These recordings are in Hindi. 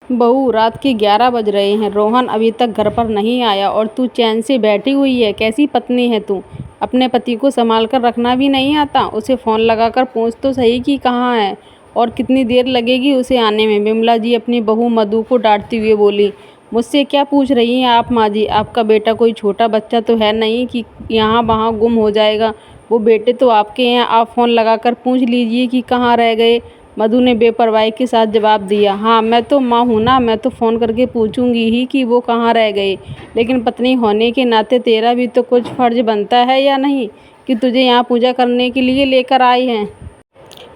बहू, रात के 11 बज रहे हैं, रोहन अभी तक घर पर नहीं आया और तू चैन से बैठी हुई है। कैसी पत्नी है तू? अपने पति को संभाल कर रखना भी नहीं आता? उसे फ़ोन लगाकर पूछ तो सही कि कहाँ है और कितनी देर लगेगी उसे आने में। बिमला जी अपनी बहू मधु को डांटती हुए बोली। मुझसे क्या पूछ रही हैं आप माँ जी? आपका बेटा कोई छोटा बच्चा तो है नहीं कि यहाँ वहाँ गुम हो जाएगा। वो बेटे तो आपके हैं, आप फ़ोन लगाकर पूछ लीजिए कि कहाँ रह गए। मधु ने बेपरवाही के साथ जवाब दिया। हाँ, मैं तो माँ हूँ ना, मैं तो फ़ोन करके पूछूंगी ही कि वो कहाँ रह गए। लेकिन पत्नी होने के नाते तेरा भी तो कुछ फ़र्ज बनता है या नहीं, कि तुझे यहाँ पूजा करने के लिए लेकर आए हैं।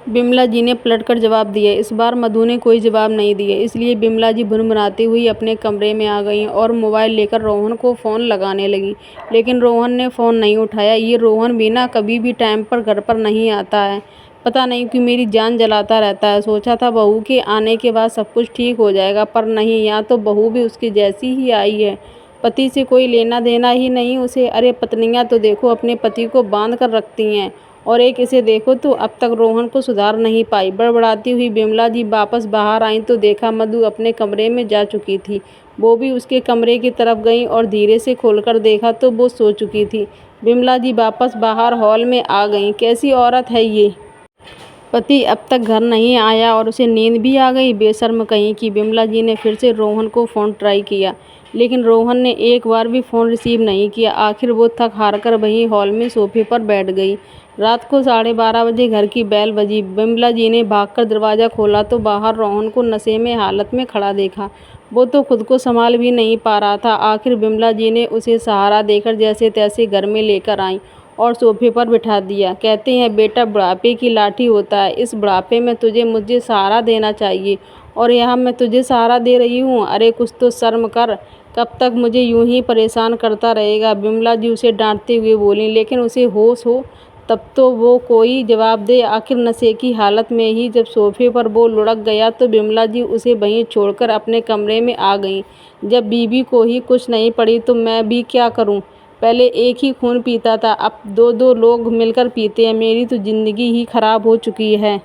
बिमला जी ने पलटकर जवाब दिया। इस बार मधु ने कोई जवाब नहीं दिया, इसलिए बिमला जी भुनभुनाती हुई अपने कमरे में आ गईं और मोबाइल लेकर रोहन को फ़ोन लगाने लगी। लेकिन रोहन ने फ़ोन नहीं उठाया। ये रोहन भी ना कभी भी टाइम पर घर पर नहीं आता है। पता नहीं क्यों मेरी जान जलाता रहता है। सोचा था बहू के आने के बाद सब कुछ ठीक हो जाएगा, पर नहीं, यहाँ तो बहू भी उसकी जैसी ही आई है। पति से कोई लेना देना ही नहीं उसे। अरे पत्नियाँ तो देखो अपने पति को बांध कर रखती हैं, और एक इसे देखो तो अब तक रोहन को सुधार नहीं पाई। बड़बड़ाती हुई बिमला जी वापस बाहर आईं तो देखा मधु अपने कमरे में जा चुकी थी। वो भी उसके कमरे की तरफ गई और धीरे से खोलकर देखा तो वो सो चुकी थी। बिमला जी वापस बाहर हॉल में आ गईं। कैसी औरत है ये? पति अब तक घर नहीं आया और उसे नींद भी आ गई, बेशर्म कहीं की। बिमला जी ने फिर से रोहन को फ़ोन ट्राई किया, लेकिन रोहन ने एक बार भी फ़ोन रिसीव नहीं किया। आखिर वो थक हार कर वहीं हॉल में सोफे पर बैठ गई। रात को 12:30 बजे घर की बेल बजी। बिमला जी ने भागकर दरवाज़ा खोला तो बाहर रोहन को नशे में हालत में खड़ा देखा। वो तो खुद को संभाल भी नहीं पा रहा था। आखिर बिमला जी ने उसे सहारा देकर जैसे तैसे घर में लेकर आईं और सोफे पर बिठा दिया। कहते हैं बेटा बुढ़ापे की लाठी होता है। इस बुढ़ापे में तुझे मुझे सहारा देना चाहिए, और यहाँ मैं तुझे सहारा दे रही हूँ। अरे कुछ तो शर्म कर, कब तक मुझे यूं ही परेशान करता रहेगा? बिमला जी उसे डांटते हुए बोली। लेकिन उसे होश हो तब तो वो कोई जवाब दे। आखिर नशे की हालत में ही जब सोफे पर वो लुढ़क गया तो बिमला जी उसे वहीं छोड़कर अपने कमरे में आ गईं। जब बीवी को ही कुछ नहीं पड़ी तो मैं भी क्या करूं? पहले एक ही खून पीता था, अब दो दो लोग मिलकर पीते हैं। मेरी तो जिंदगी ही खराब हो चुकी है।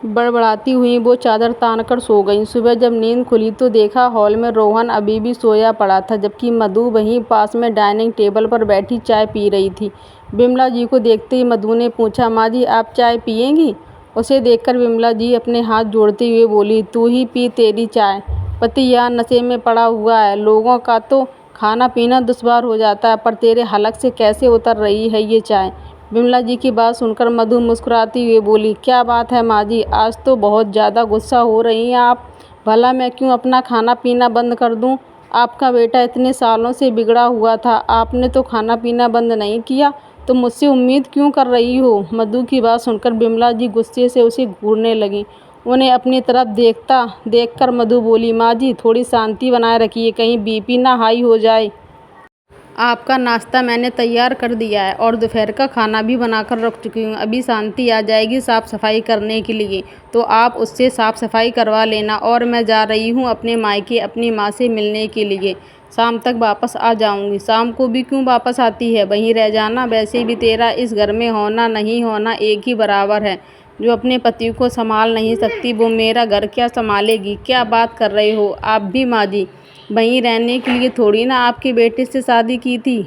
बड़बड़ाती हुई वो चादर तान कर सो गईं। सुबह जब नींद खुली तो देखा हॉल में रोहन अभी भी सोया पड़ा था, जबकि मधु वहीं पास में डाइनिंग टेबल पर बैठी चाय पी रही थी। बिमला जी को देखते ही मधु ने पूछा, माँ जी आप चाय पियेंगी? उसे देखकर बिमला जी अपने हाथ जोड़ते हुए बोली, तू ही पी, तेरी चाय। पति यहाँ नशे में पड़ा हुआ है, लोगों का तो खाना पीना दुश्वार हो जाता है, पर तेरे हलक से कैसे उतर रही है ये चाय? बिमला जी की बात सुनकर मधु मुस्कुराती हुए बोली, क्या बात है माँ जी, आज तो बहुत ज़्यादा गुस्सा हो रही हैं आप। भला मैं क्यों अपना खाना पीना बंद कर दूं? आपका बेटा इतने सालों से बिगड़ा हुआ था, आपने तो खाना पीना बंद नहीं किया, तो मुझसे उम्मीद क्यों कर रही हो? मधु की बात सुनकर बिमला जी गुस्से से उसे घूरने लगी। उन्हें अपनी तरफ देखकर मधु बोली, माँ जी थोड़ी शांति बनाए रखिए, कहीं बीपी ना हाई हो जाए। आपका नाश्ता मैंने तैयार कर दिया है और दोपहर का खाना भी बनाकर रख चुकी हूँ। अभी शांति आ जाएगी साफ़ सफाई करने के लिए, तो आप उससे साफ़ सफाई करवा लेना। और मैं जा रही हूँ अपने मायके अपनी माँ से मिलने के लिए। शाम तक वापस आ जाऊँगी। शाम को भी क्यों वापस आती है? वहीं रह जाना। वैसे भी तेरा इस घर में होना नहीं होना एक ही बराबर है। जो अपने पति को संभाल नहीं सकती वो मेरा घर क्या संभालेगी? क्या बात कर रहे हो आप भी माँ जी? वहीं रहने के लिए थोड़ी ना आपके बेटे से शादी की थी।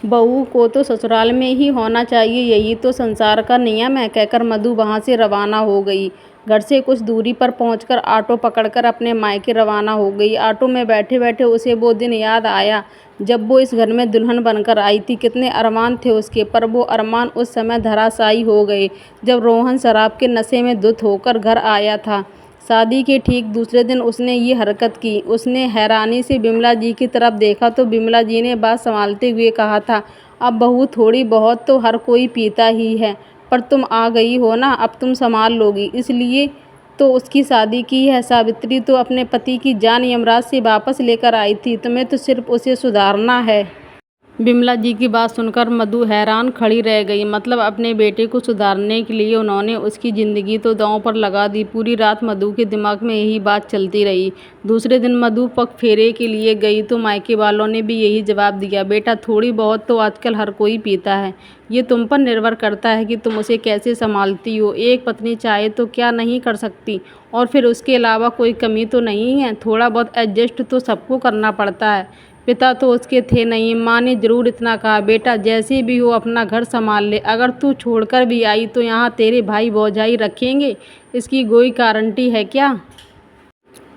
बहू को तो ससुराल में ही होना चाहिए, यही तो संसार का नियम है, कहकर मधु वहां से रवाना हो गई। घर से कुछ दूरी पर पहुंचकर ऑटो पकड़कर अपने मायके रवाना हो गई। ऑटो में बैठे बैठे उसे वो दिन याद आया जब वो इस घर में दुल्हन बनकर आई थी। कितने अरमान थे उसके, पर वो अरमान उस समय धराशायी हो गए जब रोहन शराब के नशे में धुत होकर घर आया था। शादी के ठीक दूसरे दिन उसने ये हरकत की। उसने हैरानी से बिमला जी की तरफ देखा तो बिमला जी ने बात संभालते हुए कहा था, अब बहू थोड़ी बहुत तो हर कोई पीता ही है, पर तुम आ गई हो ना, अब तुम संभाल लोगी, इसलिए तो उसकी शादी की है। सावित्री तो अपने पति की जान यमराज से वापस लेकर आई थी, तुम्हें तो सिर्फ उसे सुधारना है। बिमला जी की बात सुनकर मधु हैरान खड़ी रह गई। मतलब अपने बेटे को सुधारने के लिए उन्होंने उसकी ज़िंदगी तो दांव पर लगा दी। पूरी रात मधु के दिमाग में यही बात चलती रही। दूसरे दिन मधु पग फेरे के लिए गई तो मायके वालों ने भी यही जवाब दिया, बेटा थोड़ी बहुत तो आजकल हर कोई पीता है, ये तुम पर निर्भर करता है कि तुम उसे कैसे संभालती हो। एक पत्नी चाहे तो क्या नहीं कर सकती, और फिर उसके अलावा कोई कमी तो नहीं है। थोड़ा बहुत एडजस्ट तो सबको करना पड़ता है। पिता तो उसके थे नहीं। माँ ने ज़रूर इतना कहा, बेटा जैसे भी हो अपना घर संभाल ले, अगर तू छोड़कर भी आई तो यहाँ तेरे भाई भौजाई रखेंगे, इसकी कोई गारंटी है क्या?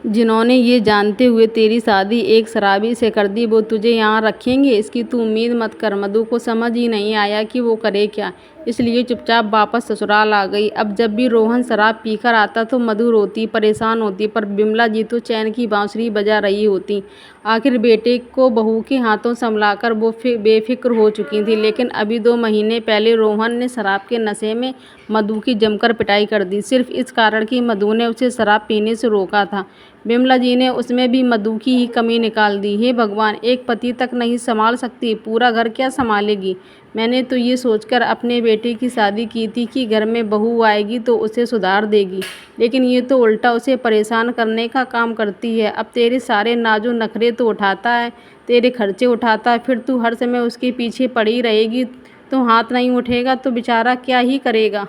जिन्होंने ये जानते हुए तेरी शादी एक शराबी से कर दी, वो तुझे यहाँ रखेंगे? इसकी तू उम्मीद मत कर। मधु को समझ ही नहीं आया कि वो करे क्या, इसलिए चुपचाप वापस ससुराल आ गई। अब जब भी रोहन शराब पीकर आता तो मधु रोती परेशान होती, पर बिमला जी तो चैन की बांसुरी बजा रही होती। आखिर बेटे को बहू के हाथों संभलाकर वो बेफिक्र हो चुकी थी। लेकिन अभी 2 महीने पहले रोहन ने शराब के नशे में मधु की जमकर पिटाई कर दी, सिर्फ इस कारण कि मधु ने उसे शराब पीने से रोका था। बिमला जी ने उसमें भी मधु की ही कमी निकाल दी। हे भगवान, एक पति तक नहीं संभाल सकती, पूरा घर क्या संभालेगी? मैंने तो ये सोचकर अपने बेटे की शादी की थी कि घर में बहू आएगी तो उसे सुधार देगी, लेकिन ये तो उल्टा उसे परेशान करने का काम करती है। अब तेरे सारे नाजो नखरे तो उठाता है, तेरे खर्चे उठाता है, फिर तू हर समय उसके पीछे पड़ी रहेगी तो हाथ नहीं उठेगा तो बेचारा क्या ही करेगा?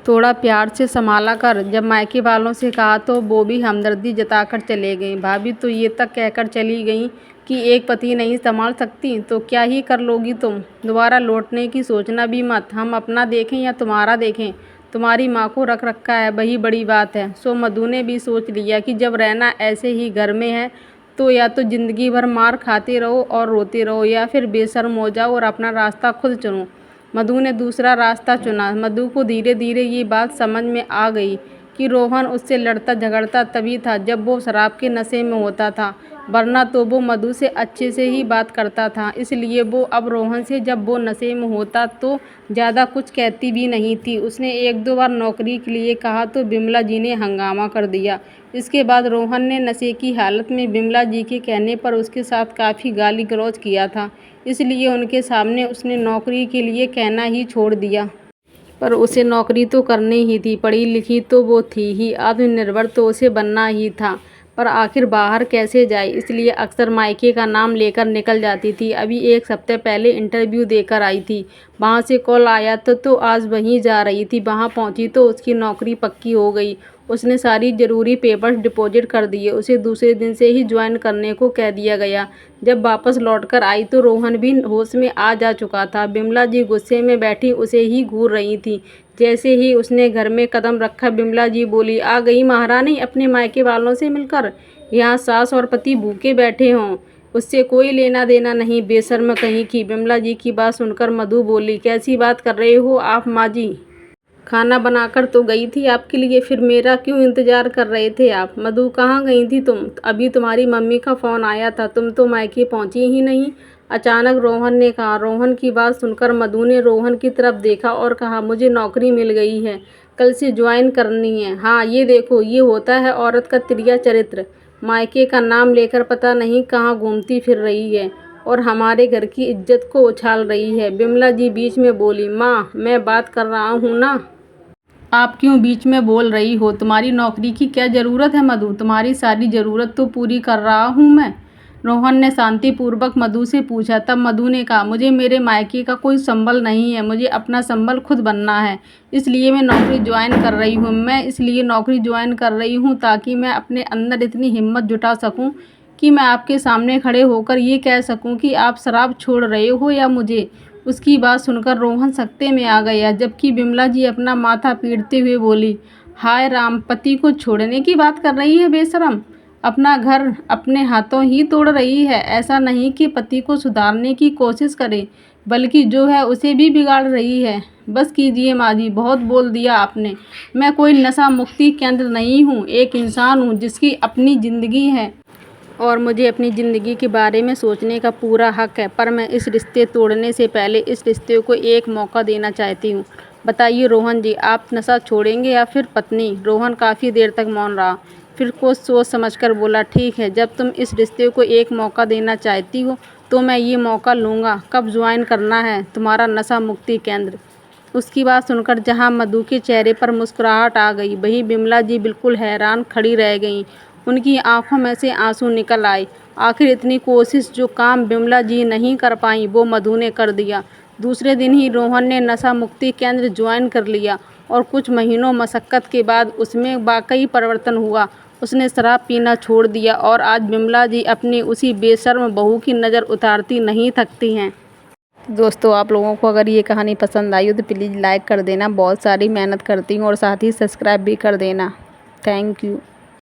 थोड़ा प्यार से संभाला कर। जब मायके वालों से कहा तो वो भी हमदर्दी जताकर चले गए। भाभी तो ये तक कहकर चली गई कि एक पति नहीं संभाल सकती तो क्या ही कर लोगी तुम? दोबारा लौटने की सोचना भी मत। हम अपना देखें या तुम्हारा देखें, तुम्हारी माँ को रख रखा है वही बड़ी बात है। सो मधु ने भी सोच लिया कि जब रहना ऐसे ही घर में है तो या तो ज़िंदगी भर मार खाते रहो और रोते रहो, या फिर बेशर्म हो जाओ और अपना रास्ता खुद चुनो। मधु ने दूसरा रास्ता चुना। मधु को धीरे धीरे ये बात समझ में आ गई कि रोहन उससे लड़ता झगड़ता तभी था जब वो शराब के नशे में होता था, वरना तो वो मधु से अच्छे से ही बात करता था। इसलिए वो अब रोहन से जब वो नशे में होता तो ज़्यादा कुछ कहती भी नहीं थी। उसने 1-2 बार नौकरी के लिए कहा तो बिमला जी ने हंगामा कर दिया। इसके बाद रोहन ने नशे की हालत में बिमला जी के कहने पर उसके साथ काफ़ी गाली गलौज किया था, इसलिए उनके सामने उसने नौकरी के लिए कहना ही छोड़ दिया। पर उसे नौकरी तो करनी ही थी, पढ़ी लिखी तो वो थी ही, आत्मनिर्भर तो उसे बनना ही था। पर आखिर बाहर कैसे जाए, इसलिए अक्सर मायके का नाम लेकर निकल जाती थी। अभी 1 हफ्ते पहले इंटरव्यू देकर आई थी, वहाँ से कॉल आया तो आज वहीं जा रही थी। वहाँ पहुँची तो उसकी नौकरी पक्की हो गई। उसने सारी ज़रूरी पेपर्स डिपॉजिट कर दिए। उसे दूसरे दिन से ही ज्वाइन करने को कह दिया गया। जब वापस लौटकर आई तो रोहन भी होश में आ जा चुका था। बिमला जी गुस्से में बैठी उसे ही घूर रही थी। जैसे ही उसने घर में कदम रखा बिमला जी बोली, आ गई महारानी अपने मायके वालों से मिलकर? यहाँ सास और पति भूखे बैठे हों, उससे कोई लेना देना नहीं, बेशर्म कहीं की। बिमला जी की बात सुनकर मधु बोली, कैसी बात कर रहे हो आप माँ जी? खाना बनाकर तो गई थी आपके लिए, फिर मेरा क्यों इंतज़ार कर रहे थे आप? मधु कहाँ गई थी तुम? अभी तुम्हारी मम्मी का फ़ोन आया था, तुम तो मायके पहुँची ही नहीं, अचानक रोहन ने कहा। रोहन की बात सुनकर मधु ने रोहन की तरफ देखा और कहा, मुझे नौकरी मिल गई है, कल से ज्वाइन करनी है। हाँ ये देखो, ये होता है औरत का तिरिया चरित्र। मायके का नाम लेकर पता नहीं कहाँ घूमती फिर रही है और हमारे घर की इज्जत को उछाल रही है। बिमला जी बीच में बोली, माँ मैं बात कर रहा हूँ ना, आप क्यों बीच में बोल रही हो? तुम्हारी नौकरी की क्या ज़रूरत है मधु? तुम्हारी सारी ज़रूरत तो पूरी कर रहा हूँ मैं। रोहन ने शांतिपूर्वक मधु से पूछा। तब मधु ने कहा, मुझे मेरे मायके का कोई संबल नहीं है, मुझे अपना संबल खुद बनना है, इसलिए मैं नौकरी ज्वाइन कर रही हूँ। मैं इसलिए नौकरी ज्वाइन कर रही हूँ ताकि मैं अपने अंदर इतनी हिम्मत जुटा सकूँ कि मैं आपके सामने खड़े होकर ये कह सकूँ कि आप शराब छोड़ रहे हो या मुझे। उसकी बात सुनकर रोहन सकते में आ गया, जबकि बिमला जी अपना माथा पीटते हुए बोली, हाय राम, पति को छोड़ने की बात कर रही है बेशरम, अपना घर अपने हाथों ही तोड़ रही है। ऐसा नहीं कि पति को सुधारने की कोशिश करे, बल्कि जो है उसे भी बिगाड़ रही है। बस कीजिए माँ जी, बहुत बोल दिया आपने। मैं कोई नशा मुक्ति केंद्र नहीं हूँ, एक इंसान हूँ जिसकी अपनी ज़िंदगी है और मुझे अपनी ज़िंदगी के बारे में सोचने का पूरा हक है। पर मैं इस रिश्ते तोड़ने से पहले इस रिश्ते को एक मौका देना चाहती हूँ। बताइए रोहन जी, आप नशा छोड़ेंगे या फिर पत्नी? रोहन काफ़ी देर तक मौन रहा, फिर कुछ सोच समझकर बोला, ठीक है, जब तुम इस रिश्ते को एक मौका देना चाहती हो तो मैं ये मौका लूँगा। कब ज्वाइन करना है तुम्हारा नशा मुक्ति केंद्र? उसकी बात सुनकर जहाँ मधु के चेहरे पर मुस्कुराहट आ गई, वहीं बिमला जी बिल्कुल हैरान खड़ी रह गईं। उनकी आंखों में से आंसू निकल आए। आखिर इतनी कोशिश जो काम बिमला जी नहीं कर पाईं, वो मधु ने कर दिया। दूसरे दिन ही रोहन ने नशा मुक्ति केंद्र ज्वाइन कर लिया और कुछ महीनों मशक्क़त के बाद उसमें वाकई परिवर्तन हुआ। उसने शराब पीना छोड़ दिया और आज बिमला जी अपनी उसी बेशर्म बहू की नज़र उतारती नहीं थकती हैं। दोस्तों, आप लोगों को अगर ये कहानी पसंद आई हो तो प्लीज़ लाइक कर देना। बहुत सारी मेहनत करती हूँ और साथ ही सब्सक्राइब भी कर देना। Thank you.